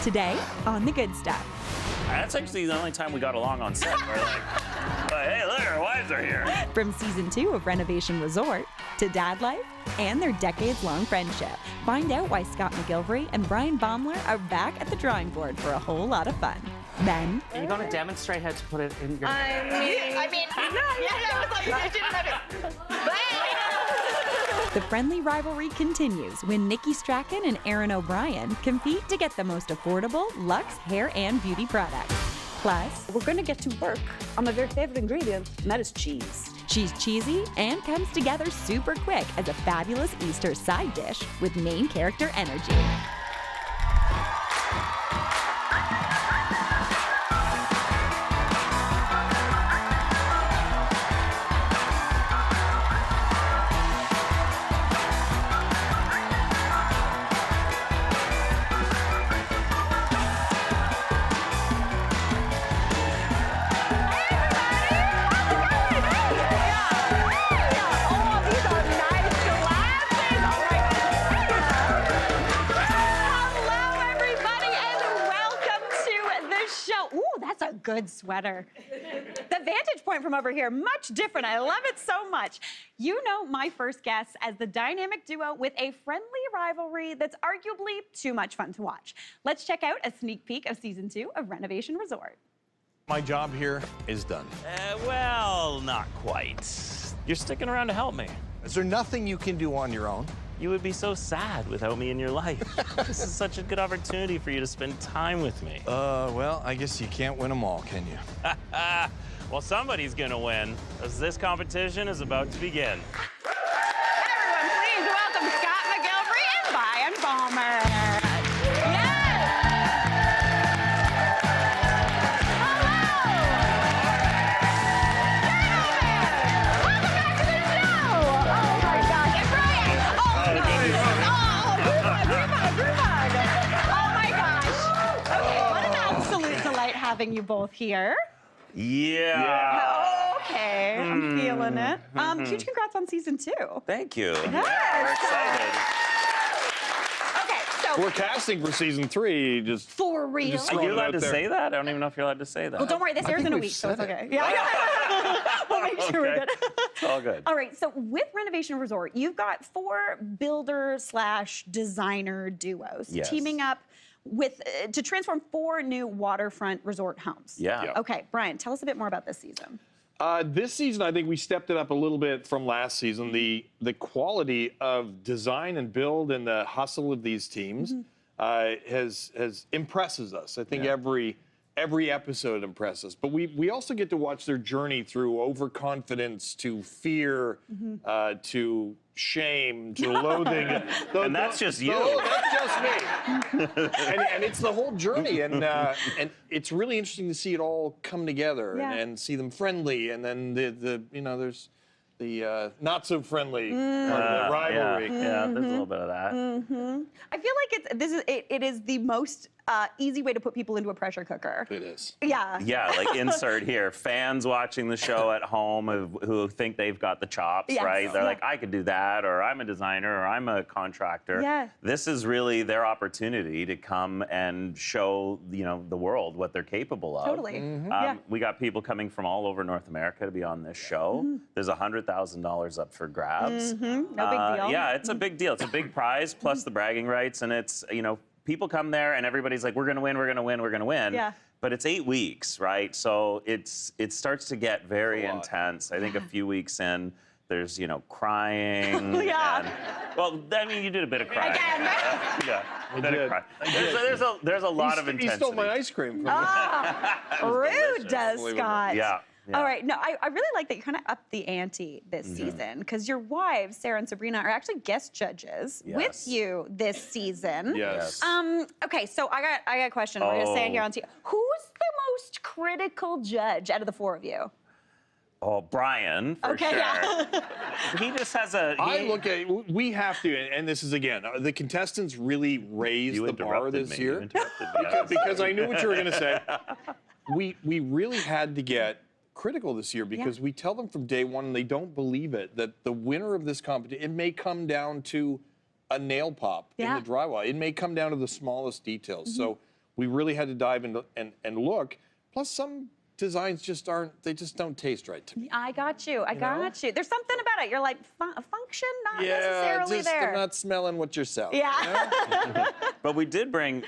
Today on The Good Stuff. That's actually the only time we got along on set. We're like, hey, look, our wives are here. From season 2 of Renovation Resort to dad life and their decades-long friendship. Find out why Scott McGillivray and Bryan Baeumler are back at the drawing board for a whole lot of fun. Then, Are you going to demonstrate how to put it in your... the friendly rivalry continues when Nikki Strachan and Aaron O'Brien compete to get the most affordable Luxe hair and beauty products. Plus, We're going to get to work on my very favorite ingredient, and that is cheese. she's cheesy and comes together super quick as a fabulous Easter side dish with main character energy. Good sweater. The vantage point from over here, much different. I love it so much. You know my first guests as the dynamic duo with a friendly rivalry that's arguably too much fun to watch. Let's check out a sneak peek of season 2 of Renovation Resort. My job here is done. Well, not quite. You're sticking around to help me. Is there nothing you can do on your own? You would be so sad without me in your life. This is such a good opportunity for you to spend time with me. Well, I guess you can't win them all, can you? Well, somebody's gonna win, as this competition is about to begin. Everyone, please welcome Scott McGillivray and Bryan Baeumler. Having you both here. Yeah. Okay, I'm feeling it. Huge congrats on season 2. Thank you. Yes. Yeah, we're excited. Okay, so We're casting for season 3. Just for real. Just Are throwing you it allowed out to there. say that? I don't even know if you're allowed to say that. Well, don't worry, this airs in a we've week, so it's said okay. it. Yeah. We'll make sure we're Okay. good. It's all good. All right, so with Renovation Resort, you've got 4 builder/designer duos Yes. teaming up with to transform 4 new waterfront resort homes. Yeah. Okay, Bryan, tell us a bit more about this season. This season, I think we stepped it up a little bit from last season. The quality of design and build and the hustle of these teams has impresses us. I think every episode impresses. But we also get to watch their journey through overconfidence to fear to shame to loathing. And that's just you. Oh, that's just me. and it's the whole journey, and it's really interesting to see it all come together and see them friendly, and then the there's the not so friendly part of the rivalry. Yeah, there's a little bit of that. I feel like it is the most easy way to put people into a pressure cooker. It is. Yeah. Yeah, like insert here. Fans watching the show at home who think they've got the chops, Yes. right? They're Yeah. like, I could do that, or I'm a designer, or I'm a contractor. Yeah. This is really their opportunity to come and show, the world what they're capable of. Totally. Yeah. We got people coming from all over North America to be on this show. There's $100,000 up for grabs. No big deal. Yeah, it's a big deal. It's a big prize, plus the bragging rights, and it's, people come there and everybody's like, we're gonna win, we're gonna win, we're gonna win. Yeah. But it's 8 weeks, right? So it starts to get very a lot. intense. I think a few weeks in, there's, crying. Yeah. And, well, I mean, you did a bit of crying. Again. Yeah, a bit of did. crying. There's a lot of He intensity. stole my ice cream from me. Rude, does Scott. Yeah. All right. No, I really like that you kind of upped the ante this season because your wives, Sarah and Sabrina, are actually guest judges with Yes. you this season. Yes. Okay, so I got a question. We're gonna say it here on TV. Who's the most critical judge out of the 4 of you? Oh, Bryan, for Okay, sure. yeah. He just has a. I look at we have to, and this is again, the contestants really raised You the bar interrupted this me. year You interrupted me. I was- because I knew what you were going to say. We really had to get critical this year because we tell them from day one, and they don't believe it, that the winner of this competition, it may come down to a nail pop in the drywall. It may come down to the smallest details. So we really had to dive into and look. Plus, some designs just don't taste right to me. I got you. I got you. There's something about it. You're like, function, not necessarily just there. I'm not smelling what you're selling. Yeah. But we did bring,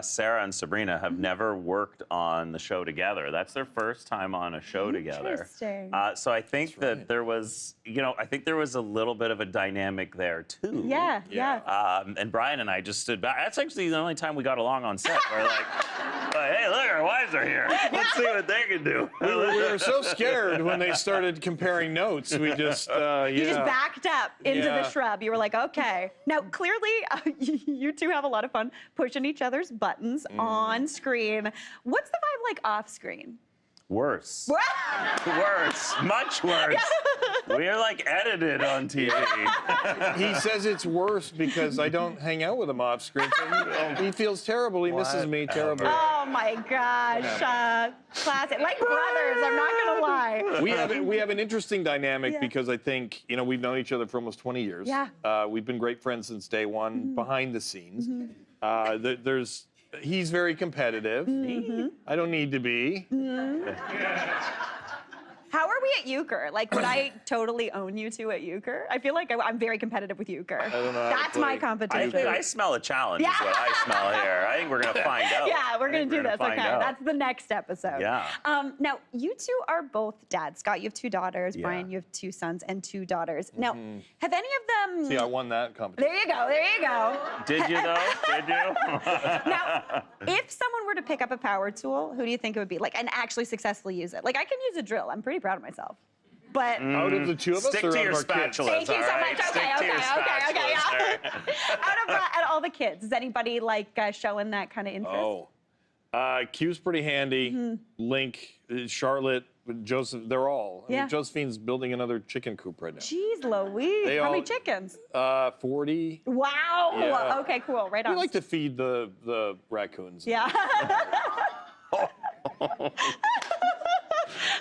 Sarah and Sabrina have never worked on the show together. That's their first time on a show together. Interesting. So I think that there was, I think there was a little bit of a dynamic there too. Yeah. And Bryan and I just stood back. That's actually the only time we got along on set. We're like, hey, look, our wives are here. Let's see what they can do. We were so scared when they started comparing notes. We just, You just backed up into the shrub. You were like, okay. Now, clearly, you two have a lot of fun pushing each other's buttons on screen. What's the vibe like off screen? Worse. Worse. Much worse. We're like edited on TV. He says it's worse because I don't hang out with him off screen. So he feels terrible. He misses me terribly. Oh my gosh. Classic. Like brothers, I'm not going to lie. We have an interesting dynamic because I think, we've known each other for almost 20 years. Yeah. We've been great friends since day one behind the scenes. He's very competitive. I don't need to be. How are we at euchre? Like, would I totally own you two at euchre? I feel like I'm very competitive with euchre. I don't know how to That's my play. competition. I smell a challenge is what I smell here. I think we're going to find out. Yeah, we're going to do this. Okay, Find out. that's the next episode. Yeah. Now, you two are both dads. Scott, you have 2 daughters. Yeah. Bryan, you have 2 sons and 2 daughters. Now, have any of them... See, I won that competition. There you go. There you go. Did you, though? Did you? Now, if someone were to pick up a power tool, who do you think it would be? Like, and actually successfally use it? Like, I can use a drill. I'm pretty proud of myself. But Out of the two of us, Stick or to out your of our kids? spatulas, thank you all so right? much. Stick Okay, to your yeah. spatulas. Out of all the kids, is anybody like showing that kind of interest? Q's pretty handy. Link, Charlotte, Joseph, they're all. I Yeah. mean, Josephine's building another chicken coop right now. Jeez Louise, They how many all- chickens? 40. Wow. Yeah. Okay, cool. Right on. We like to feed the raccoons. Yeah.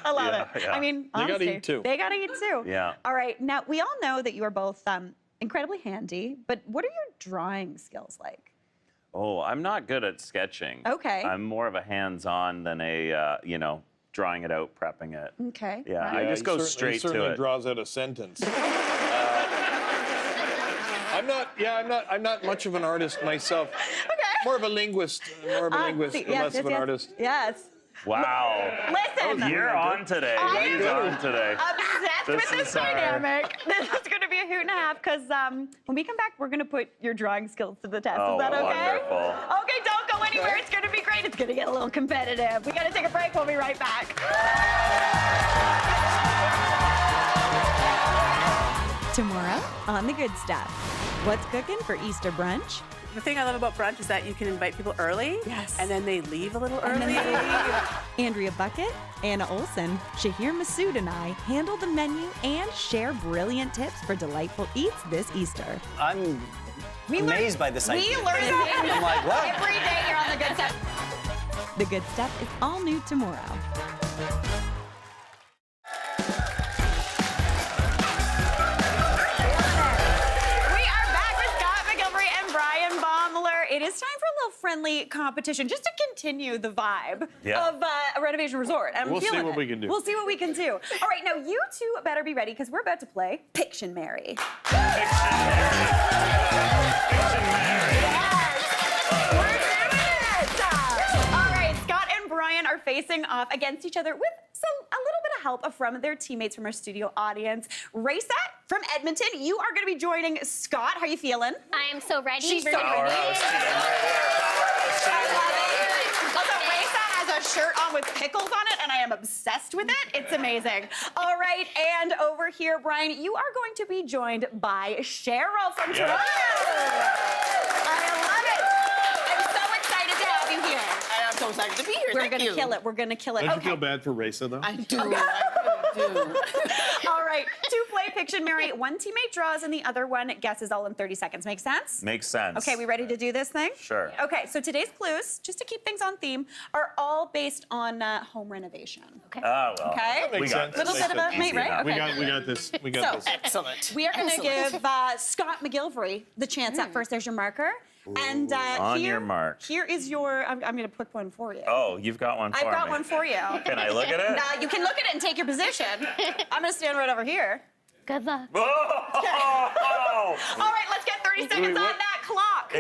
I love it. Yeah. I mean, They gotta honestly, eat too. They gotta eat too. Yeah. All right. Now, we all know that you are both incredibly handy, but what are your drawing skills like? Oh, I'm not good at sketching. Okay. I'm more of a hands-on than a, drawing it out, prepping it. Okay. Yeah, right. I just go he straight to certainly it. draws out a sentence. I'm not much of an artist myself. Okay. More of a linguist, but less of an artist. Yes. Wow. Listen. You're on today. I He's am on today. obsessed This with this is our- dynamic. This is going to be a hoot and a half because when we come back, we're going to put your drawing skills to the test. Oh, Is that okay? wonderful. Okay, don't go anywhere. It's going to be great. It's going to get a little competitive. We got to take a break. We'll be right back. Tomorrow on The Good Stuff. What's cooking for Easter brunch? The thing I love about brunch is that you can invite people early. Yes. And then they leave a little And early. then they leave. Andrea Bucket, Anna Olson, Shahir Massoud, and I handle the menu and share brilliant tips for delightful eats this Easter. I'm amazed by this idea. We learn something I'm like, what? every day here on The Good Stuff. The Good Stuff is all new tomorrow. We are back with Scott McGillivray and Bryan Baeumler. It is time for a little friendly competition just to continue the vibe Yeah. of a renovation resort. I'm We'll see feeling what it. we can do. We'll see what we can do. All right, now you two better be ready because we're about to play Piction-MARY. We're doing it! All right, Scott and Bryan are facing off against each other with a little bit of help from their teammates from our studio audience. Raisa from Edmonton, you are going to be joining Scott. How are you feeling? I am so ready. She's so Ready. ready. I love it. Also, Raisa has a shirt on with pickles on it, and I am obsessed with it. It's amazing. All right, and over here, Bryan, you are going to be joined by Cheryl from Toronto. I love it. I'm so excited to have you here. I am so excited to be here. We're Thank gonna you. kill it. We're gonna kill it. Don't you Okay. feel bad for Raisa, though? I do. I really do. All right. To play Piction-MARY, one teammate draws and the other one guesses all in 30 seconds. Make sense? Makes sense. Okay, we ready to do this thing? Sure. Okay, so today's clues, just to keep things on theme, are all based on home renovation. Okay. Oh, well. Okay. We Makes got sense. this. Little bit of a Easy mate, right? enough. Okay. We got this. We got So, this. Excellent. We are going to Excellent. give Scott McGillivray the chance at first. There's your marker. And On here, your mark. Here is your. I'm going to put one for you. Oh, you've got one for me. I've got one for you. Can I look at it? You can look at it and take your position. I'm going to stand right over here. Good luck. Oh! All right, let's get 30 seconds on that clock.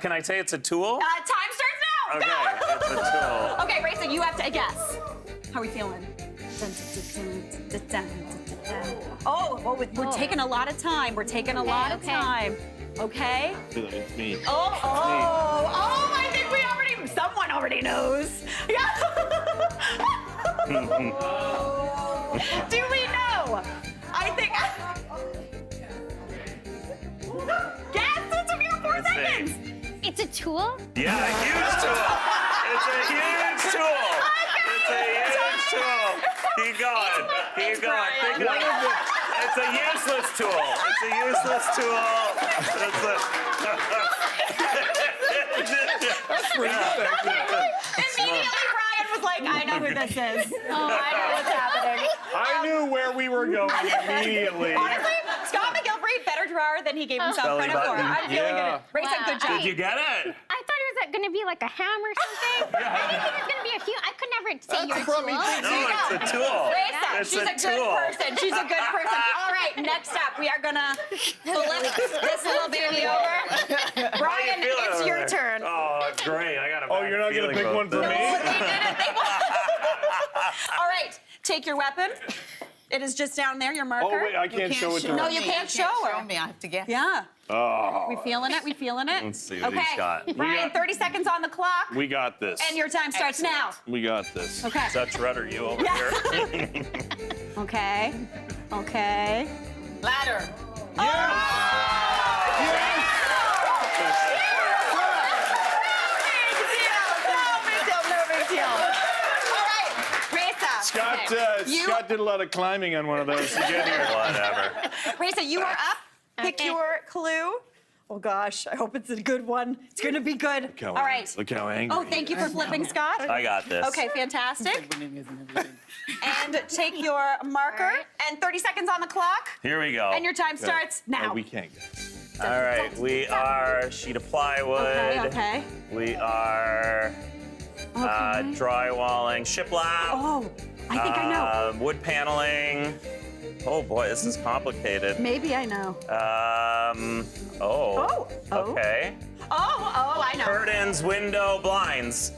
Can I say it's a tool? Time starts now. Okay, Go. it's a tool. Okay, Raisa, you have to guess. How are we feeling? Oh, we're taking a lot of time. We're taking a lot of time. Okay? It's me. Oh, I think someone already knows. Yeah. Do we know? I think. Guess, it took you 4 seconds. It's a tool? Yeah, a huge tool. It's a huge tool. It's a huge tool. Keep going. Keep going. Think about it. It's a useless tool. It's a useless tool. That's pretty good, actually. Immediately, Bryan was like, I know who this is. Oh, I know what's happening. I knew where we were going immediately. Honestly, Scott McGillivray, better drawer than he gave himself Belly credit for. button. I'm feeling Yeah. good. Raisa, good job. Did you get it? I thought it was going to be like a hammer or something. I didn't think it was going to be a huge. I could never say you're a tool. No, it's a tool. Raisa, It's she's a good tool. person. She's a good person. All right, next up, we are gonna flip this little baby over. Bryan, it's your turn. Oh, great. I got a Oh, you're not going to pick one for me? All right, take your weapon. It is just down there, your marker. Oh, wait, I can't show it to her. No, you can't show her. me. I have to guess. Yeah. Oh, We feeling it? We feeling it? Let's see what Okay, he's got. Bryan, 30 seconds on the clock, we got this. and your time starts now. We got this. Okay. Dutch rudder, you over here. Okay. Okay. Ladder. No big deal. All right, Raisa. Scott did a lot of climbing on one of those to get here. Whatever. Raisa, you are up. Pick Okay. your clue. Oh gosh, I hope it's a good one. It's gonna be good. All right. Look how angry. Oh, thank you for flipping, Scott. I got this. Okay, fantastic. And take your marker and 30 seconds on the clock. Here we go. And your time starts now. We can't guess. All right, we are sheet of plywood. Okay. We are drywalling, shiplap. Oh, I think I know. Wood paneling. Oh boy, this is complicated. Maybe I know. Okay. Oh, I know. Curtains, window, blinds,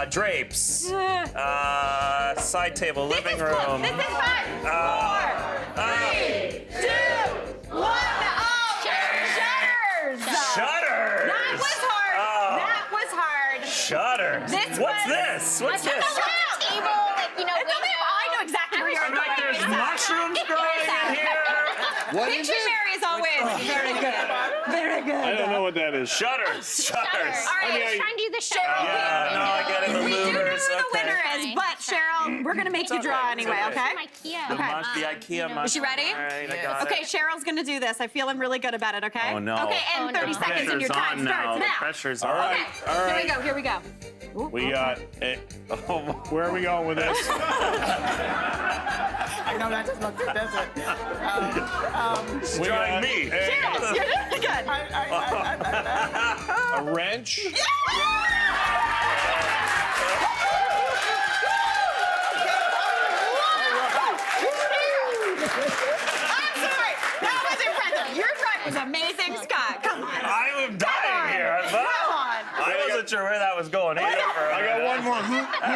drapes, side table, This living is room. close. This is 5, 4, 3, 2, 1. Oh, shutters. Shutters. That was hard. Oh. That was hard. Shutters. This What's was- this? What's It's a this? lamp. Table, like, you know, It's a lamp. I know exactly where you're I'm like, going. there's mushrooms growing in here. What is it? Piction-MARY is always very good. Very good. I don't know what that is. Shutters. Shutters. All right, I was trying to do the shutter. Yeah, no, I get it. The we do know louvers. who the Okay. winner is, but Cheryl, we're gonna make you draw anyway, okay? IKEA. The IKEA mushroom. Is she ready? All right, I got Okay, it. Cheryl's gonna do this. I'm feeling really good about it, okay? Oh, no. Okay, and Oh, no. 30 The seconds and your pressure's time on now. starts The now. pressure's All on. right. All Here we right. go, here we go. We got it. Where are we going with this? I know that doesn't look good, does it? We Drawing got me. Cheryl, you're doing good. a wrench. I'm sorry. That was impressive. Your drawing was amazing, Scott. Come on. I am dying here. Come on. I wasn't sure where that was going either. I got one more.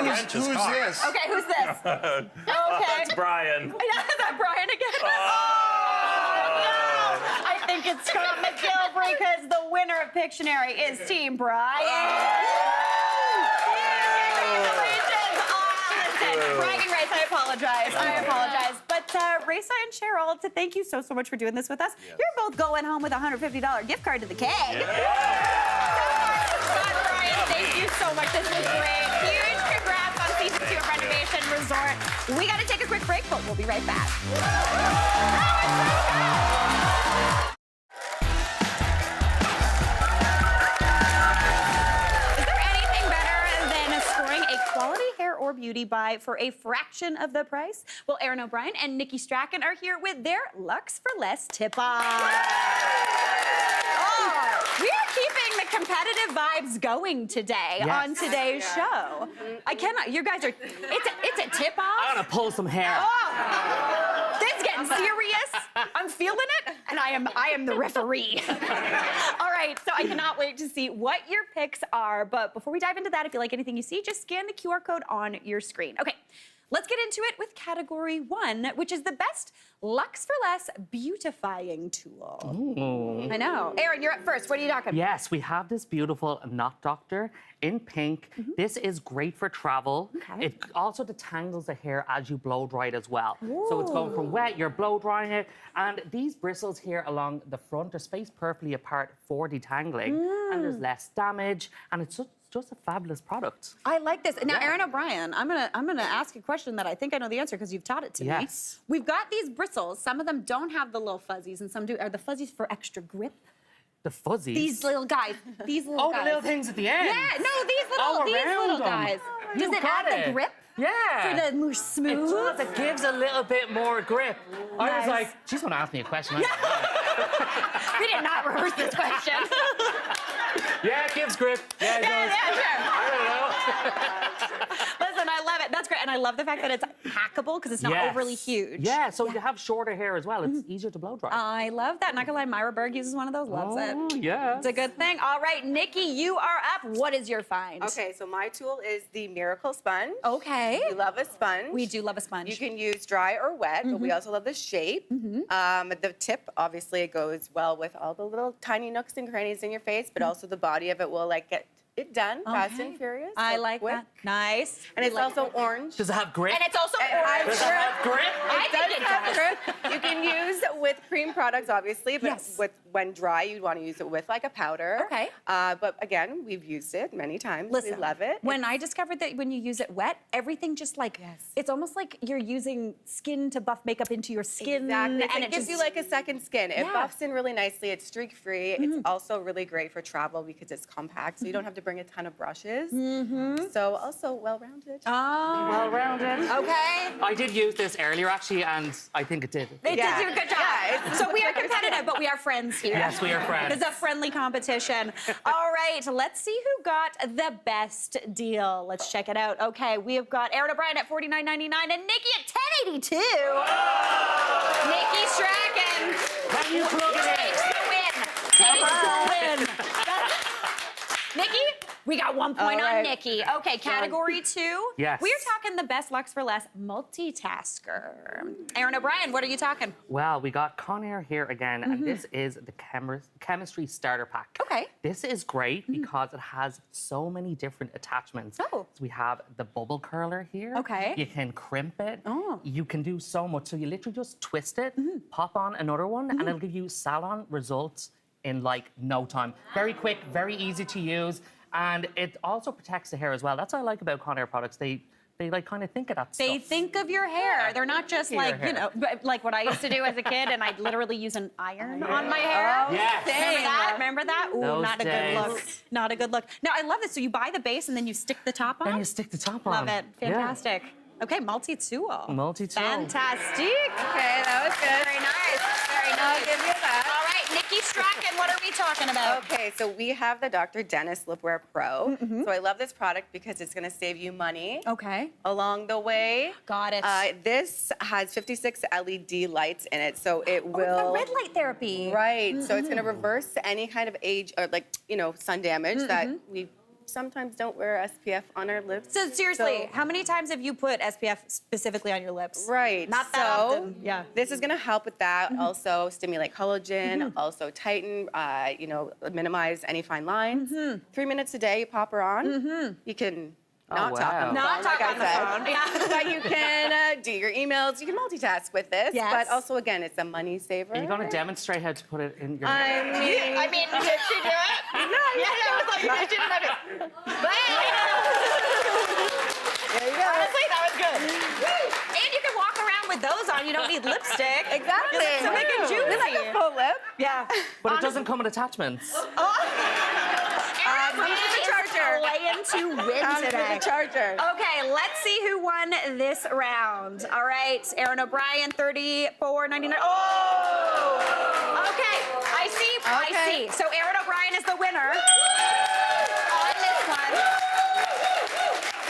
wrench is Who's hard. this? Okay, who's this? Okay. That's Bryan. Is that Bryan again? Oh, no. I think it's Scott McGillivray because the winner of Piction-MARY is Team Bryan. Congratulations. Listen, bragging rights, I apologize. But Raisa and Cheryl, thank you so much for doing this with us. You're both going home with a $150 gift card to the K. Scott, Bryan, thank you so much. This was great. Huge congrats on season 2 of Renovation Resort. We got to take a quick break, but we'll be right back. Is there anything better than scoring a quality hair or beauty beauty buy for a fraction of the price? Well, Erin O'Brien and Nikki Strachan are here with their Luxe for Less tip-off. We are keeping the competitive vibes going today on today's show. I cannot, you guys are, it's a tip-off. I want to pull some hair. Oh, this is getting serious. I'm feeling it, and I am the referee. All right, so I cannot wait to see what your picks are. But before we dive into that, if you like anything you see, just scan the QR code on your screen. Okay, let's get into it with category 1, which is the best Luxe for Less beautifying tool. Ooh. I know. Erin, you're up first. What are you talking about? Yes, we have this beautiful Knot Doctor in pink. This is great for travel. Okay. It also detangles the hair as you blow dry it as well. So it's going from wet, you're blow drying it, and these bristles here along the front are spaced perfectly apart for detangling, and there's less damage, and it's just a fabulous product. I like this. Now, Erin O'Brien, I'm gonna ask a question that I think I know the answer because you've taught it to me. Yes. We've got these bristles. Some of them don't have the little fuzzies, and some do. Are the fuzzies for extra grip? The fuzzies. These little guys. These little guys. the little things at the end. Yeah, no, these little guys. Does You it got add the it. grip? Yeah. For the more smooth? It does. It gives a little bit more grip. I Nice. was like, she's going to ask me a question. We did not rehearse this question. Yeah, it gives grip. Yeah, it does. sure. I Listen, I love it. That's great. And I love the fact that it's hackable because it's don't know. not Yes. overly huge. Yeah, so you have shorter hair as well. It's easier to blow dry. I love that. Not gonna lie, Myra Berg uses one of those. Loves it. Yeah. It's a good thing. All right, Nikki, you are up. What is your find? Okay, so my tool is the Miracle Sponge. Okay. We love a sponge. We do love a sponge. You can use dry or wet, but we also love the shape. The tip, obviously, it goes well with all the little tiny nooks and crannies in your face, but also the body of it will like get it done fast and furious. I so like quick. that. Nice. And it's also orange. Does it have grip? And it's also And orange. Does it have grip? I think it does. Grip. You can use with cream products, obviously, but Yes. when dry, you'd want to use it with like a powder. Okay. But again, we've used it many times. Listen, we love it. When I discovered that when you use it wet, everything just like, it's almost like you're using skin to buff makeup into your skin. Exactly. And it gives you like a second skin. It Yeah. buffs in really nicely. It's streak-free. It's also really great for travel because it's compact, so you don't have to bring a ton of brushes. So also well-rounded. Oh, Well-rounded. okay. I did use this earlier, actually, and I think it did. They Yeah. did do a good job. Yeah, So we are competitive, but we are friends here. Yes, we are friends. It's a friendly competition. All right, let's see who got the best deal. Let's check it out. Okay, we have got Erin O'Brien at $49.99 and Nikki at $10.82. Nikki Strachan. Can you plug it in? Takes the win. Takes the win. Nikki, we got 1 point All on right. Nikki. Okay, category 2. Yes. We're talking the best Luxe for Less multitasker. Erin O'Brien, what are you talking? Well, we got Conair here again, and this is the chemistry starter pack. Okay. This is great because it has so many different attachments. Oh. So we have the bubble curler here. Okay. You can crimp it. Oh. You can do so much. So you literally just twist it, pop on another one, and it'll give you salon results in like no time. Very quick, very easy to use, and it also protects the hair as well. That's what I like about Conair products. They like kind of think of that They stuff. think of your hair. They're not just Think of like, your you know, hair. like what I used to do as a kid, and I'd literally use an iron on my hair. Yes. Remember that? Remember that? Ooh, Those not a days. good look. Not a good look. Now, I love this. So you buy the base and then you stick the top on? Then you stick the top on. Love it. Yeah. Fantastic. Okay, multi-tool. Multi-tool. Fantastic. Okay, that was good. Very nice. Very I'll nice. give you that. All right, Nikki Strachan, what are we talking about? Okay, so we have the Dr. Dennis Lipwear Pro. So I love this product because it's going to save you money Okay. along the way. Got it. This has 56 LED lights in it, so it Oh, will. the red light therapy. Right. So it's going to reverse any kind of age or sun damage that we sometimes don't wear SPF on our lips. So seriously, So- how many times have you put SPF specifically on your lips? Right. Not that so often. Yeah. This is going to help with that. Also stimulate collagen. Also tighten. Minimize any fine lines. 3 minutes a day, you pop her on. You can not talk on the Not phone, talk like on the I said. phone. Yeah. But you can do your emails. You can multitask with this. Yes. But also, again, it's a money saver. Are you going to demonstrate how to put it in your I mean, did she do it? no, Yeah, it was like, you didn't have it. there you go. Honestly, that was good. And you can walk around with those on. You don't need lipstick. Exactly. So make it juicy. It's like a full lip. Yeah. But it doesn't come with attachments. Comes with a charger. playing to win I'm for today. the Charger. Okay, let's see who won this round. All right, Aaron O'Brien, $34.99. Oh! Okay, I see. So Aaron O'Brien is the winner on this one.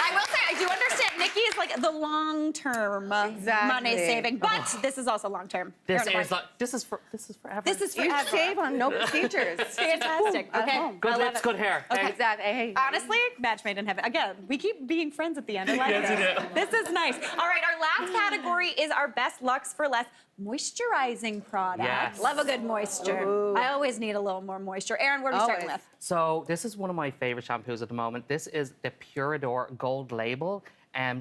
I will say, I do understand Nikki is like the long-term money saving, but this is also long-term. This Aaron is O'Brien. this is forever. This is You forever. shave on no procedures. Fantastic. At Okay, home. good I love lips, it. good hair. Okay. Exactly. Hey. Honestly, match made in heaven. Again, we keep being friends at the end. I like Yes, you this. do. This is nice. All right, our last category is our best Luxe for Less moisturizing product. Yes. Love a good moisture. I always need a little more moisture. Aaron, what are we starting with? So this is one of my favorite shampoos at the moment. This is the Purador Gold Label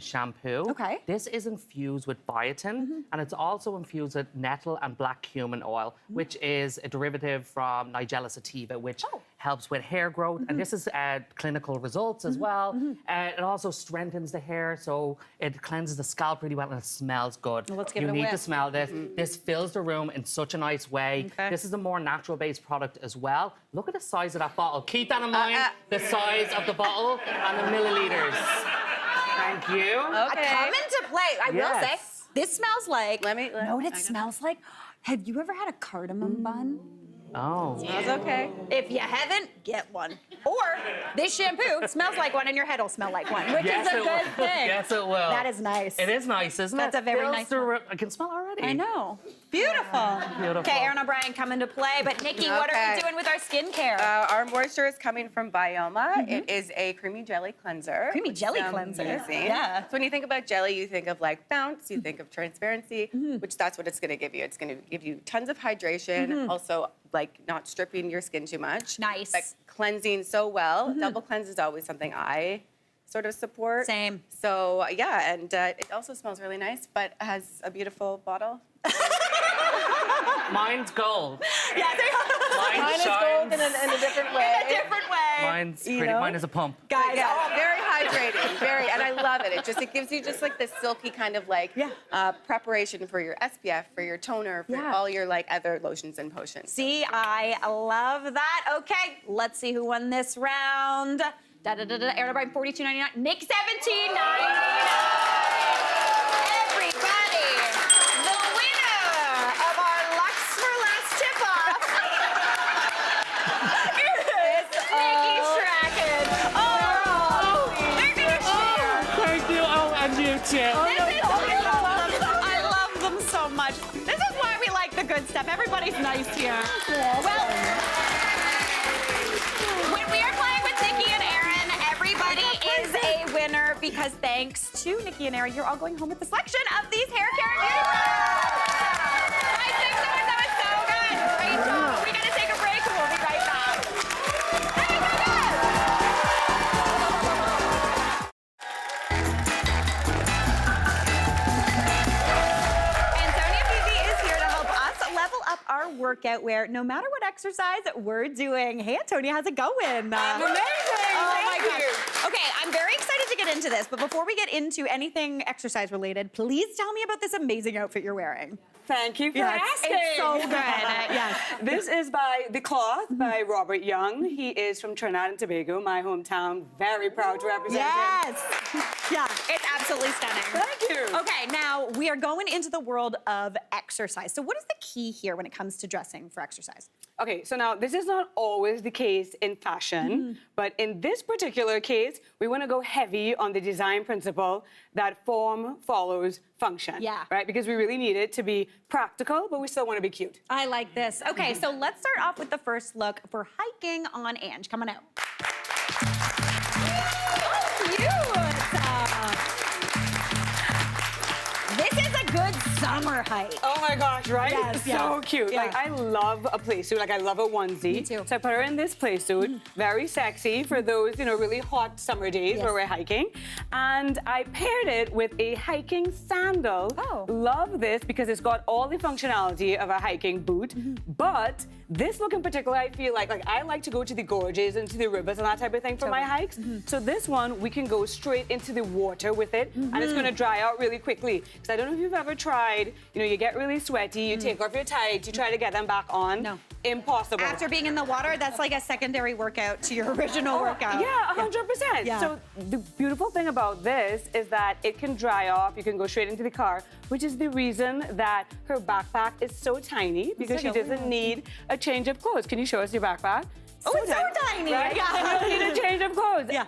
shampoo. Okay. This is infused with biotin, and it's also infused with nettle and black cumin oil, which is a derivative from Nigella sativa, which helps with hair growth. And this is clinical results as well. It also strengthens the hair, so it cleanses the scalp really well, and it smells good. Well, let's give you it a need whiff. to smell this. This fills the room in such a nice way. Okay. This is a more natural-based product as well. Look at the size of that bottle. Keep that in mind, the size of the bottle and the milliliters. Thank you. Okay. Come into play. I will say, Yes. this smells like. Let me- You know what it smells like? Have you ever had a cardamom bun? Oh. That's okay. If you haven't, get one. Or this shampoo smells like one and your head will smell like one, which Yes, is a it good will. thing. Yes, it will. That is nice. It is nice, isn't That's it? a very Fills nice the one. room. I can smell already. I know. Beautiful. Beautiful. Okay, Aaron O'Brien come into play. But Nikki, what are we Okay. doing with our skincare? Our moisture is coming from Baeumler. It is a creamy jelly cleanser. Creamy which jelly sounds cleanser. amazing. Yeah. So when you think about jelly, you think of like bounce, you think of transparency, which that's what it's going to give you. It's going to give you tons of hydration, also like not stripping your skin too much. Nice. But cleansing so well. Double cleanse is always something I sort of support. Same. So yeah, and it also smells really nice, but has a beautiful bottle. Mine's gold. Yeah, Mine is shines. gold in a different way. in a different way. Mine's You pretty. know? Mine is a pump. Guys, Yeah, very hydrating, very, and I love it. It gives you just like this silky kind of like preparation for your SPF, for your toner, for Yeah. all your like other lotions and potions. see, I love that. Okay, let's see who won this round. Aaron O'Brien, $42.99. Nick, $17.99. Everybody, the winner of our Luxe for Less tip-off is Nikki Strachan. Oh, they're gonna share. Thank you. Oh, and you too. I love them so much. This is why we like the good stuff. Everybody's nice here. Well, when we are playing with Nikki and Aaron, everybody is a winner because thanks to Nikki and Aaron, you're all going home with the selection of these hair care and beauty products. Guys, thanks so much. That was so good. Great job. We gotta take a break and we'll be right back. Hey, Antonia Fifi is here to help us level up our workout wear no matter what exercise we're doing. Hey, Antonia, how's it going? I'm amazing. Oh my Thank you. gosh. Okay, I'm very excited to get into this, but before we get into anything exercise related, please tell me about this amazing outfit you're wearing. Thank you for Yes, asking. it's so good. Yes. This is by The Cloth by Robert Young. He is from Trinidad and Tobago, my hometown. Very proud to represent him. Yes. Yeah, it's absolutely stunning. Thank you. Okay, now we are going into the world of exercise. So what is the key here when it comes to dressing for exercise? Okay, so now this is not always the case in fashion, but in this particular case, we want to go heavy on the design principle that form follows function. Yeah. Right? Because we really need it to be practical, but we still want to be cute. I like this. Okay, so let's start off with the first look for hiking on Ange. Come on out. Oh, cute. This is a good summer hike. Oh my gosh, right? Yes, So yeah. cute. Yeah. Like, I love a playsuit. Like, I love a onesie. Me too. So I put her in this playsuit. Very sexy for those, really hot summer days Yes. where we're hiking. And I paired it with a hiking sandal. Oh. Love this because it's got all the functionality of a hiking boot. But this look in particular, I feel like I like to go to the gorges and to the rivers and that type of thing for my hikes. So this one, we can go straight into the water with it, and it's going to dry out really quickly. Because I don't know if you've ever tried, you get really sweaty, you take off your tights, you try to get them back on. No. impossible. After being in the water, that's like a secondary workout to your original workout. Yeah, 100%. Yeah. So the beautiful thing about this is that it can dry off. You can go straight into the car, which is the reason that her backpack is so tiny because she doesn't need a change of clothes. Can you show us your backpack? Oh, it's so tiny. Right? Yeah. You don't need a change of clothes. Yeah.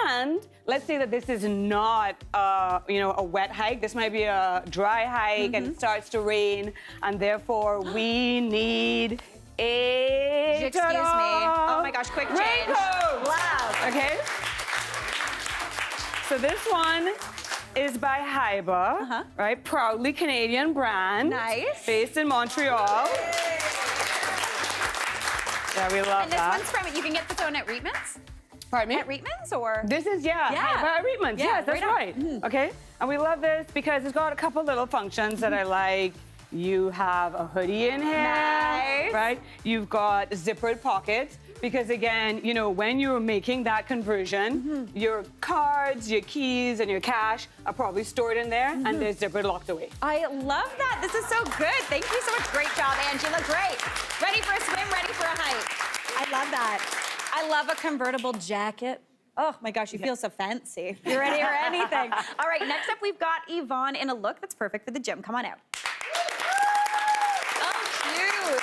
And let's say that this is not, a wet hike. This might be a dry hike and it starts to rain, and therefore we need a Excuse me. Oh my gosh, quick change. raincoat. Love. Okay. So this one is by Hyba, right? Proudly Canadian brand. Nice. Based in Montreal. Yeah, we love And this that. one's from, you can get this one at Reitman's? Pardon me? At Reitman's or? This is, Hyba Reitman's. Yeah, Yes, that's right on. right. Okay. And we love this because it's got a couple little functions that I like. You have a hoodie in here, Nice. right? You've got zippered pockets because again, when you're making that conversion, your cards, your keys, and your cash are probably stored in there and they're zippered locked away. I love that. This is so good. Thank you so much. Great job, Angie. You look great. Ready for a swim, ready for a hike. I love that. I love a convertible jacket. Oh my gosh, you feel so fancy. You ready for anything? All right, next up we've got Yvonne in a look that's perfect for the gym. Come on out. Oh, cute.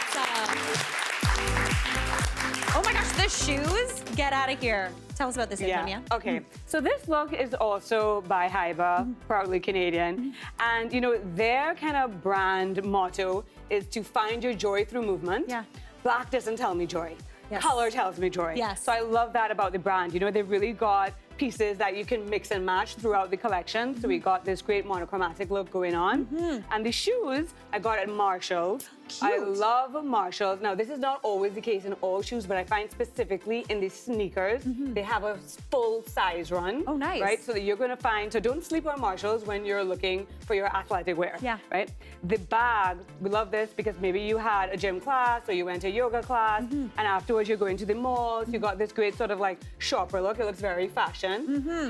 Oh my gosh, the shoes? Get out of here. Tell us about this, Antonia. Okay. So this look is also by Hyba, proudly Canadian. And their kind of brand motto is to find your joy through movement. Yeah. Black doesn't tell me joy. Yes. Color tells me joy. Yes. So I love that about the brand. They've really got pieces that you can mix and match throughout the collection. So we got this great monochromatic look going on. And the shoes I got at Marshall's. I love Marshalls. Now, this is not always the case in all shoes, but I find specifically in the sneakers, they have a full size run. Oh, nice. Right? So that you're going to find, so don't sleep on Marshalls when you're looking for your athletic wear. Yeah. Right? The bag, we love this because maybe you had a gym class or you went to a yoga class and afterwards you're going to the malls. You got this great sort of like shopper look. It looks very fashion.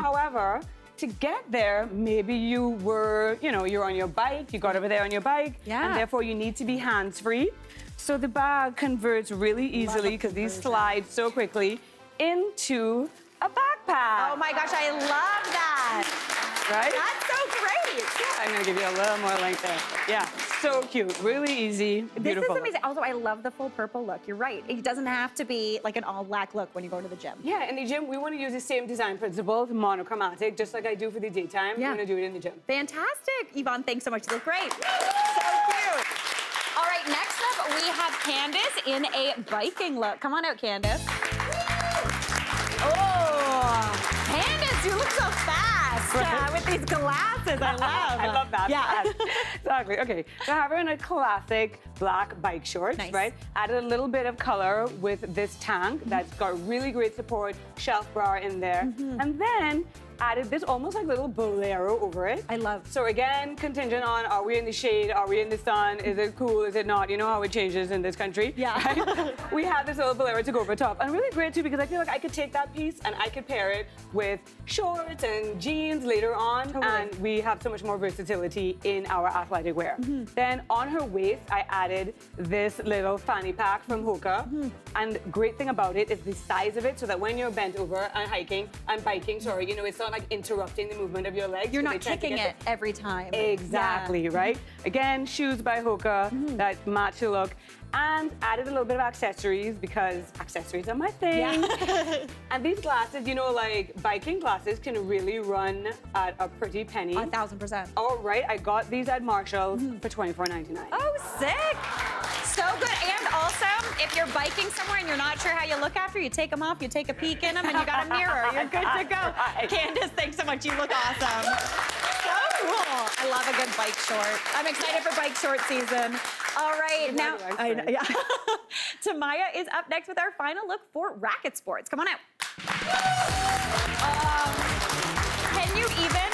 However, to get there, maybe you were, you're on your bike, you got over there on your bike, and therefore you need to be hands-free. So the bag converts really easily because these slide so quickly into a backpack. Oh my gosh, I love that. Right? That's so great. I'm gonna give you a little more length there. Yeah, so cute, really easy, beautiful. This is look. amazing. Also, I love the full purple look. You're right. It doesn't have to be like an all black look when you go to the gym. Yeah, in the gym, we want to use the same design principles, monochromatic, just like I do for the daytime. Yeah. We're gonna do it in the gym. Fantastic. Yvonne, thanks so much. You look great. So cute. All right, next up, we have Candace in a biking look. Come on out, Candace. Oh, Candace, you look so fast with these glasses. I love. I love that. Yeah. Exactly. Okay. So I have her in a classic black bike shorts, Nice. right? Added a little bit of color with this tank that's got really great support, shelf bra in there, and then added this almost like little bolero over it. I love. So again, contingent on are we in the shade, are we in the sun, is it cool, is it not? You know how it changes in this country. Yeah. Right? We have this little bolero to go over top. And really great too because I feel like I could take that piece and I could pair it with shorts and jeans later on. Totally. And we have so much more versatility in our athletic wear. Then on her waist, I added this little fanny pack from Hoka. And great thing about it is the size of it so that when you're bent over and biking, it's not like interrupting the movement of your legs. You're so not they tend to kicking get it every time. Exactly, right? Again, shoes by Hoka that match the look. And added a little bit of accessories because accessories are my thing. Yeah. And these glasses, like biking glasses can really run at a pretty penny. 1,000%. All right, I got these at Marshall's for $24.99. Oh, sick. So good. And also, if you're biking somewhere and you're not sure how you look after, you take them off, you take a peek in them, and you got a mirror. You're good to go. Right. Candace, thanks so much. You look awesome. So cool. I love a good bike short. I'm excited for bike short season. All right, now, I know. yeah. Tamaya is up next with our final look for racket sports. Come on out. Can you even?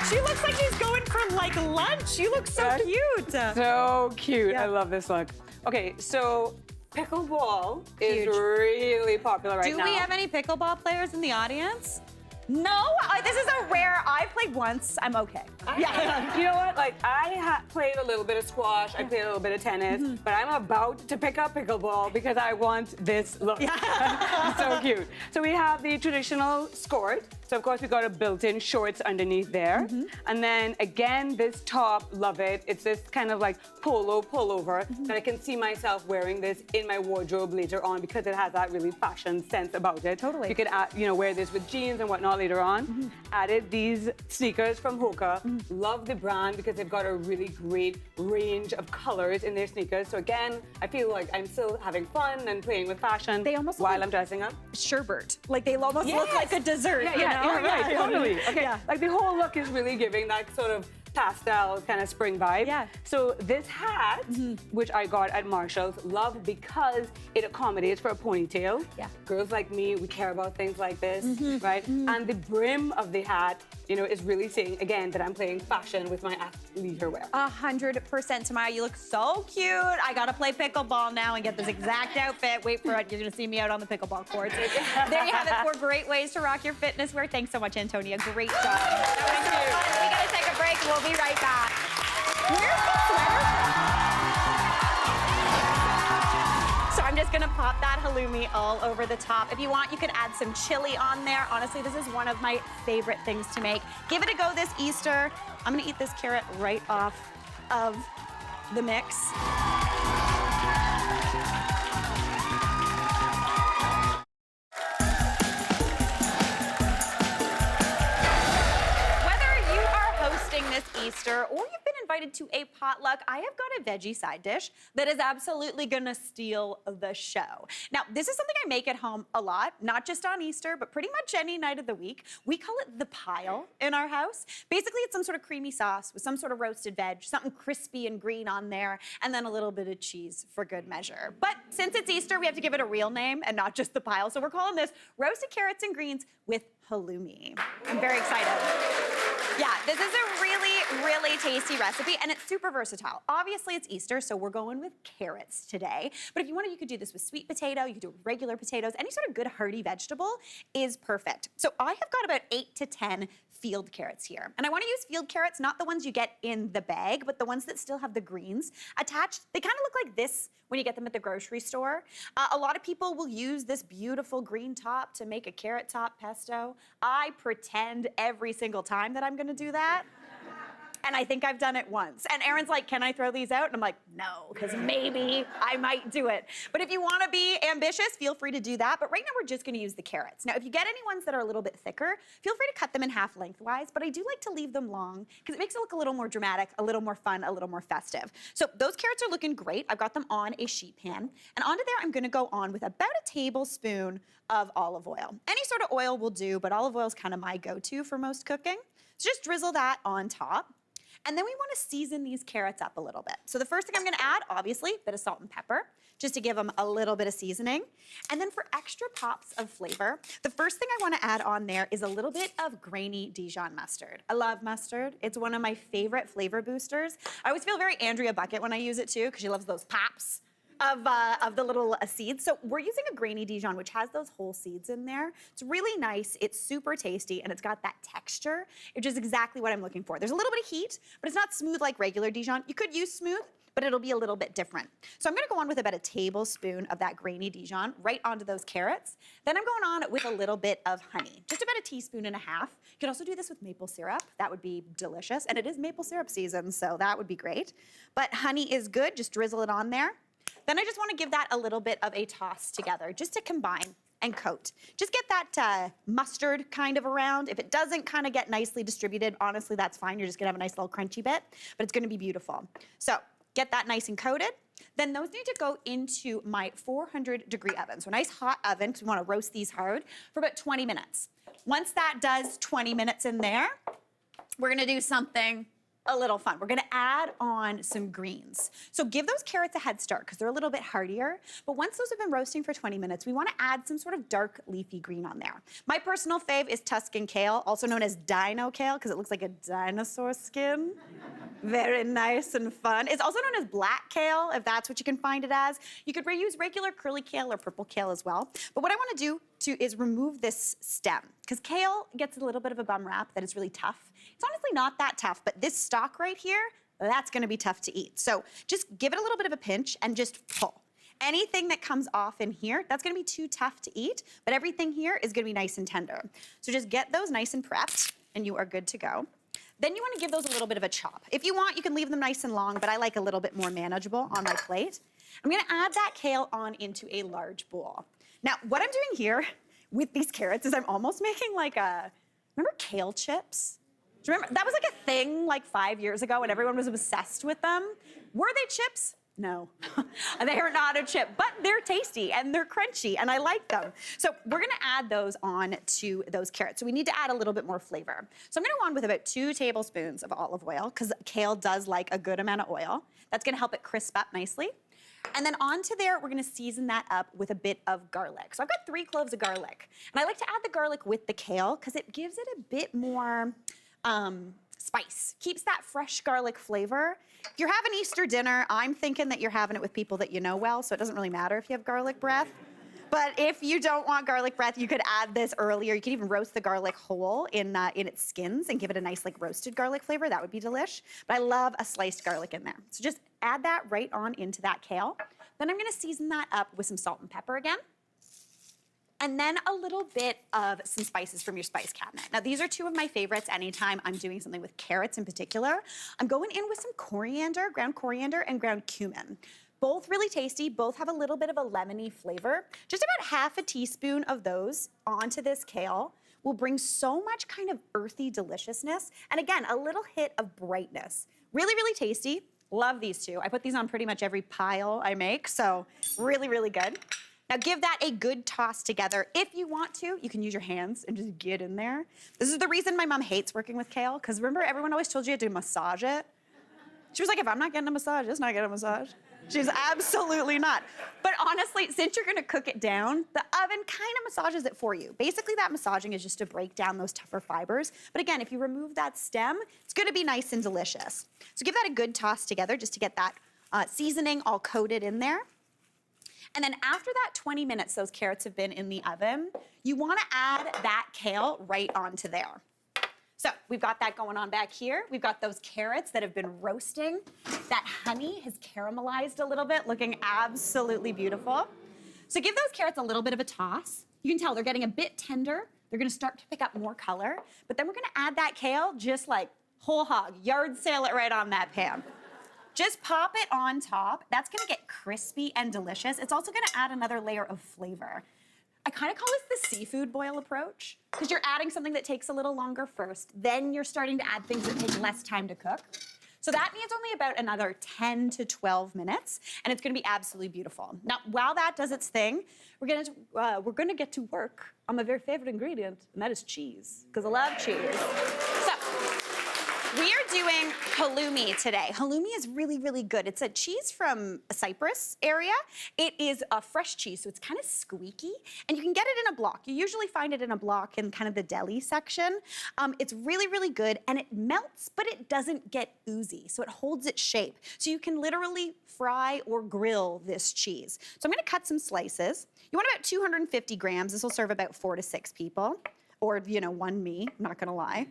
She looks like she's going for like lunch. You look so cute. So cute. Yeah. I love this look. Okay, so pickleball is Huge. really popular right Do now. we have any pickleball players in the audience? No, this is a rare. I played once. I'm okay. Yeah. You know what? Like, I played a little bit of squash. I played a little bit of tennis. But I'm about to pick up pickleball because I want this look. It's so cute. So we have the traditional skirt. So, of course, we got a built-in shorts underneath there. And then, again, this top, love it. It's this kind of like polo pullover that I can see myself wearing this in my wardrobe later on because it has that really fashion sense about it. Totally. You could, wear this with jeans and whatnot later on. Added these sneakers from Hoka. Love the brand because they've got a really great range of colors in their sneakers. So again, I feel like I'm still having fun and playing with fashion They almost while look I'm dressing up. sherbet. Like they almost look like a dessert. Right, totally. Okay, like the whole look is really giving that sort of pastel kind of spring vibe. Yeah. So this hat, which I got at Marshall's, love because it accommodates for a ponytail. Yeah. Girls like me, we care about things like this, right? And the brim of the hat, is really saying, again, that I'm playing fashion with my athleisure wear. 100%, Tamara. You look so cute. I gotta play pickleball now and get this exact outfit. Wait for it. You're gonna see me out on the pickleball courts. There you have it. 4 great ways to rock your fitness wear. Thanks so much, Antonia. Great job. That was so fun. We gotta take a break. We'll be right back. Where's the sweater? So I'm just gonna pop that halloumi all over the top. If you want, you could add some chili on there. Honestly, this is one of my favorite things to make. Give it a go this Easter. I'm gonna eat this carrot right off of the mix. Whether you are hosting this Easter or you've been invited to a potluck, I have got a veggie side dish that is absolutely gonna steal the show. Now, this is something I make at home a lot, not just on Easter, but pretty much any night of the week. We call it the pile in our house. Basically, it's some sort of creamy sauce with some sort of roasted veg, something crispy and green on there, and then a little bit of cheese for good measure. But since it's Easter, we have to give it a real name and not just the pile, so we're calling this roasted carrots and greens with halloumi. I'm very excited. Yeah, this is a really, really tasty recipe, and it's super versatile. Obviously, it's Easter, so we're going with carrots today. But if you wanted, you could do this with sweet potato, you could do it with regular potatoes. Any sort of good hearty vegetable is perfect. So I have got about 8 to 10 field carrots here. And I want to use field carrots, not the ones you get in the bag, but the ones that still have the greens attached. They kind of look like this when you get them at the grocery store. A lot of people will use this beautiful green top to make a carrot top pesto. I pretend every single time that I'm gonna do that. And I think I've done it once. And Aaron's like, can I throw these out? And I'm like, no, because maybe I might do it. But if you want to be ambitious, feel free to do that. But right now, we're just going to use the carrots. Now, if you get any ones that are a little bit thicker, feel free to cut them in half lengthwise. But I do like to leave them long because it makes it look a little more dramatic, a little more fun, a little more festive. So those carrots are looking great. I've got them on a sheet pan. And onto there, I'm going to go on with about a tablespoon of olive oil. Any sort of oil will do, but olive oil is kind of my go-to for most cooking. So just drizzle that on top. And then we want to season these carrots up a little bit. So the first thing I'm going to add, obviously, a bit of salt and pepper, just to give them a little bit of seasoning. And then for extra pops of flavor, the first thing I want to add on there is a little bit of grainy Dijon mustard. I love mustard. It's one of my favorite flavor boosters. I always feel very Andrea Bucket when I use it too, because she loves those pops of the little seeds. So we're using a grainy Dijon, which has those whole seeds in there. It's really nice, it's super tasty, and it's got that texture, which is exactly what I'm looking for. There's a little bit of heat, but it's not smooth like regular Dijon. You could use smooth, but it'll be a little bit different. So I'm gonna go on with about a tablespoon of that grainy Dijon right onto those carrots. Then I'm going on with a little bit of honey, just about 1.5 teaspoons. You can also do this with maple syrup. That would be delicious. And it is maple syrup season, so that would be great. But honey is good, just drizzle it on there. Then I just want to give that a little bit of a toss together, just to combine and coat. Just get that mustard kind of around. If it doesn't kind of get nicely distributed, honestly, that's fine. You're just gonna have a nice little crunchy bit, but it's gonna be beautiful. So get that nice and coated. Then those need to go into my 400-degree oven. So a nice hot oven, because we want to roast these hard, for about 20 minutes. Once that does 20 minutes in there, we're gonna do something a little fun. We're gonna add on some greens. So give those carrots a head start because they're a little bit hardier. But once those have been roasting for 20 minutes, we wanna add some sort of dark leafy green on there. My personal fave is Tuscan kale, also known as dino kale because it looks like a dinosaur skin. Very nice and fun. It's also known as black kale, if that's what you can find it as. You could reuse regular curly kale or purple kale as well. But what I want to do is remove this stem, because kale gets a little bit of a bum rap that it's really tough. It's honestly not that tough, but this stalk right here, that's going to be tough to eat. So just give it a little bit of a pinch and just pull. Anything that comes off in here, that's going to be too tough to eat, but everything here is going to be nice and tender. So just get those nice and prepped, and you are good to go. Then you want to give those a little bit of a chop. If you want, you can leave them nice and long, but I like a little bit more manageable on my plate. I'm going to add that kale on into a large bowl. Now, what I'm doing here with these carrots is I'm almost making like remember kale chips? Do you remember? That was like a thing like 5 years ago, and everyone was obsessed with them. Were they chips? No, they are not a chip, but they're tasty and they're crunchy and I like them. So we're gonna add those on to those carrots. So we need to add a little bit more flavor. So I'm gonna go on with about 2 tablespoons of olive oil, because kale does like a good amount of oil. That's gonna help it crisp up nicely. And then onto there, we're gonna season that up with a bit of garlic. So I've got 3 cloves of garlic. And I like to add the garlic with the kale because it gives it a bit more spice, keeps that fresh garlic flavor. If you're having Easter dinner, I'm thinking that you're having it with people that you know well, so it doesn't really matter if you have garlic breath. But if you don't want garlic breath, you could add this earlier. You could even roast the garlic whole in its skins and give it a nice like roasted garlic flavor. That would be delish. But I love a sliced garlic in there. So just add that right on into that kale. Then I'm gonna season that up with some salt and pepper again. And then a little bit of some spices from your spice cabinet. Now, these are 2 of my favorites anytime I'm doing something with carrots in particular. I'm going in with some coriander, ground cumin. Both really tasty, both have a little bit of a lemony flavor. Just about half a teaspoon of those onto this kale will bring so much kind of earthy deliciousness. And again, a little hit of brightness. Really, really tasty. Love these 2. I put these on pretty much every pile I make, so really, really good. Now give that a good toss together. If you want to, you can use your hands and just get in there. This is the reason my mom hates working with kale, because remember everyone always told you to massage it? She was like, if I'm not getting a massage, it's not getting a massage. She's absolutely not. But honestly, since you're gonna cook it down, the oven kind of massages it for you. Basically that massaging is just to break down those tougher fibers. But again, if you remove that stem, it's gonna be nice and delicious. So give that a good toss together just to get that seasoning all coated in there. And then after that 20 minutes those carrots have been in the oven, you wanna add that kale right onto there. So we've got that going on back here. We've got those carrots that have been roasting. That honey has caramelized a little bit, looking absolutely beautiful. So give those carrots a little bit of a toss. You can tell they're getting a bit tender. They're gonna start to pick up more color. But then we're gonna add that kale just like whole hog, yard sale it right on that pan. Just pop it on top. That's gonna get crispy and delicious. It's also gonna add another layer of flavor. I kind of call this the seafood boil approach, because you're adding something that takes a little longer first, then you're starting to add things that take less time to cook. So that needs only about another 10 to 12 minutes, and it's gonna be absolutely beautiful. Now, while that does its thing, we're gonna get to work on my very favorite ingredient, and that is cheese, because I love cheese. So, we are doing halloumi today. Halloumi is really, really good. It's a cheese from Cyprus area. It is a fresh cheese, so it's kind of squeaky, and you can get it in a block. You usually find it in a block in kind of the deli section. It's really, really good, and it melts, but it doesn't get oozy, so it holds its shape. So you can literally fry or grill this cheese. So I'm gonna cut some slices. You want about 250 grams. This will serve about 4 to 6 people, or, you know, 1 me, I'm not gonna lie.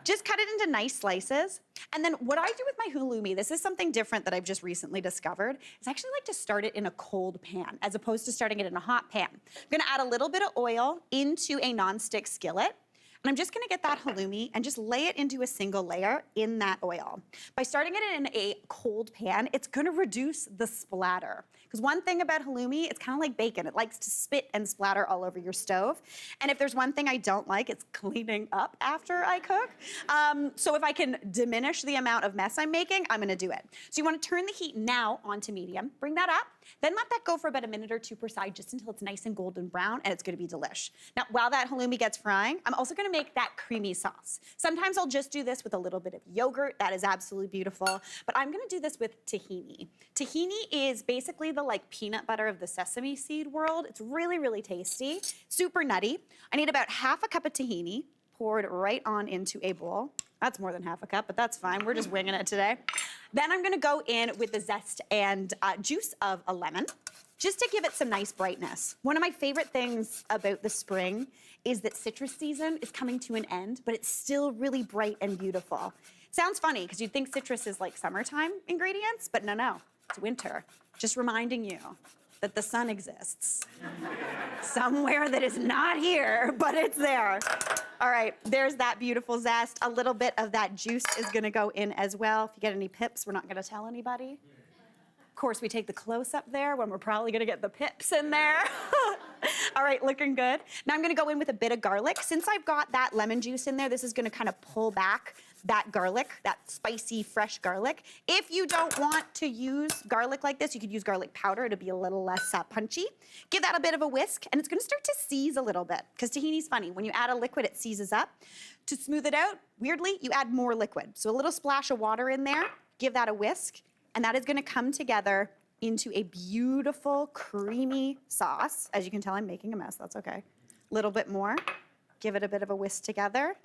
Just cut it into nice slices. And then what I do with my halloumi, this is something different that I've just recently discovered, is I actually like to start it in a cold pan as opposed to starting it in a hot pan. I'm gonna add a little bit of oil into a nonstick skillet. And I'm just gonna get that halloumi and just lay it into a single layer in that oil. By starting it in a cold pan, it's gonna reduce the splatter. Because one thing about halloumi, it's kind of like bacon. It likes to spit and splatter all over your stove. And if there's one thing I don't like, it's cleaning up after I cook. So if I can diminish the amount of mess I'm making, I'm gonna do it. So you wanna turn the heat now onto medium, bring that up, then let that go for about a minute or 2 per side, just until it's nice and golden brown, and it's gonna be delish. Now, while that halloumi gets frying, I'm also gonna make that creamy sauce. Sometimes I'll just do this with a little bit of yogurt. That is absolutely beautiful. But I'm gonna do this with tahini. Tahini is basically the like peanut butter of the sesame seed world. It's really, really tasty, super nutty. I need about half a cup of tahini poured right on into a bowl. That's more than half a cup, but that's fine. We're just winging it today. Then I'm gonna go in with the zest and juice of a lemon, just to give it some nice brightness. One of my favorite things about the spring is that citrus season is coming to an end, but it's still really bright and beautiful. Sounds funny, because you'd think citrus is like summertime ingredients, but no, it's winter. Just reminding you that the sun exists somewhere that is not here, but it's there. All right, there's that beautiful zest. A little bit of that juice is gonna go in as well. If you get any pips, we're not gonna tell anybody. Of course, we take the close-up there when we're probably gonna get the pips in there. All right, looking good. Now I'm gonna go in with a bit of garlic. Since I've got that lemon juice in there, this is gonna kind of pull back that garlic, that spicy, fresh garlic. If you don't want to use garlic like this, you could use garlic powder. It'll be a little less punchy. Give that a bit of a whisk, and it's gonna start to seize a little bit, because tahini's funny. When you add a liquid, it seizes up. To smooth it out, weirdly, you add more liquid. So a little splash of water in there, give that a whisk, and that is gonna come together into a beautiful, creamy sauce. As you can tell, I'm making a mess, that's okay. Little bit more, give it a bit of a whisk together.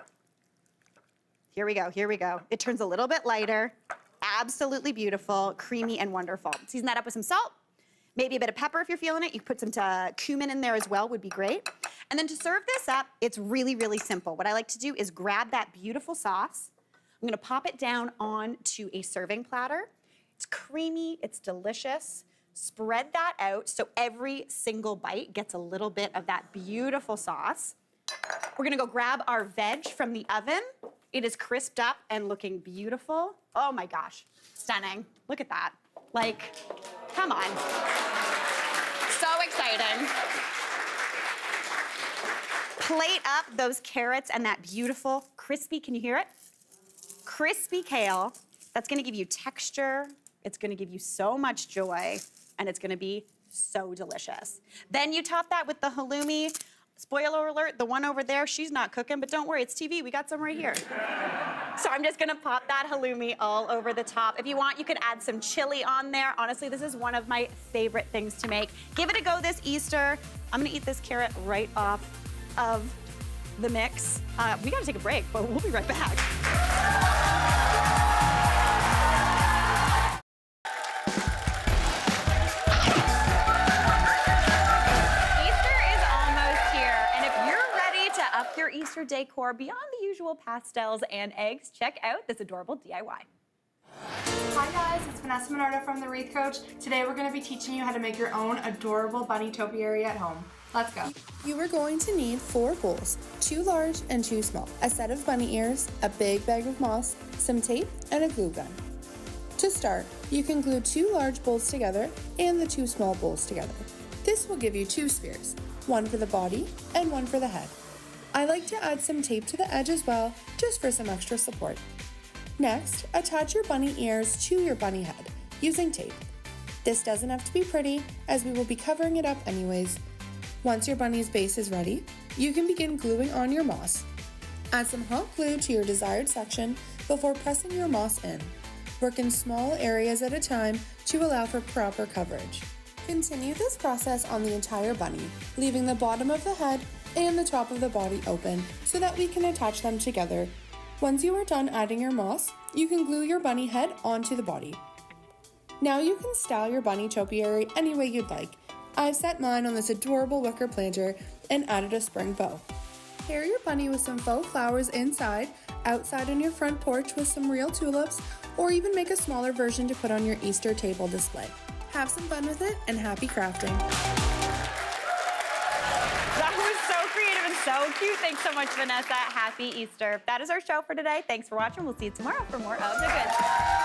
Here we go, here we go. It turns a little bit lighter, absolutely beautiful, creamy and wonderful. Season that up with some salt, maybe a bit of pepper if you're feeling it. You could put some cumin in there as well, would be great. And then to serve this up, it's really, really simple. What I like to do is grab that beautiful sauce. I'm gonna pop it down onto a serving platter. It's creamy, it's delicious. Spread that out so every single bite gets a little bit of that beautiful sauce. We're gonna go grab our veg from the oven. It is crisped up and looking beautiful. Oh my gosh, stunning. Look at that. Like, come on. So exciting. Plate up those carrots and that beautiful crispy, can you hear it? Crispy kale. That's gonna give you texture. It's gonna give you so much joy, and it's gonna be so delicious. Then you top that with the halloumi. Spoiler alert, the one over there, she's not cooking, but don't worry, it's TV. We got some right here. So I'm just gonna pop that halloumi all over the top. If you want, you could add some chili on there. Honestly, this is one of my favorite things to make. Give it a go this Easter. I'm gonna eat this carrot right off of the mix. We gotta take a break, but we'll be right back. Your Easter decor beyond the usual pastels and eggs, check out this adorable DIY. Hi guys, it's Vanessa Minardo from The Wreath Coach. Today we're going to be teaching you how to make your own adorable bunny topiary at home. Let's go. You are going to need 4 bowls, 2 large and 2 small, a set of bunny ears, a big bag of moss, some tape, and a glue gun. To start, you can glue 2 large bowls together and the 2 small bowls together. This will give you 2 spheres, one for the body and one for the head. I like to add some tape to the edge as well, just for some extra support. Next, attach your bunny ears to your bunny head using tape. This doesn't have to be pretty, as we will be covering it up anyways. Once your bunny's base is ready, you can begin gluing on your moss. Add some hot glue to your desired section before pressing your moss in. Work in small areas at a time to allow for proper coverage. Continue this process on the entire bunny, leaving the bottom of the head and the top of the body open so that we can attach them together. Once you are done adding your moss, you can glue your bunny head onto the body. Now you can style your bunny topiary any way you'd like. I've set mine on this adorable wicker planter and added a spring bow. Pair your bunny with some faux flowers inside, outside on your front porch with some real tulips, or even make a smaller version to put on your Easter table display. Have some fun with it and happy crafting. So cute. Thanks so much, Vanessa. Happy Easter. That is our show for today. Thanks for watching. We'll see you tomorrow for more of The Goods.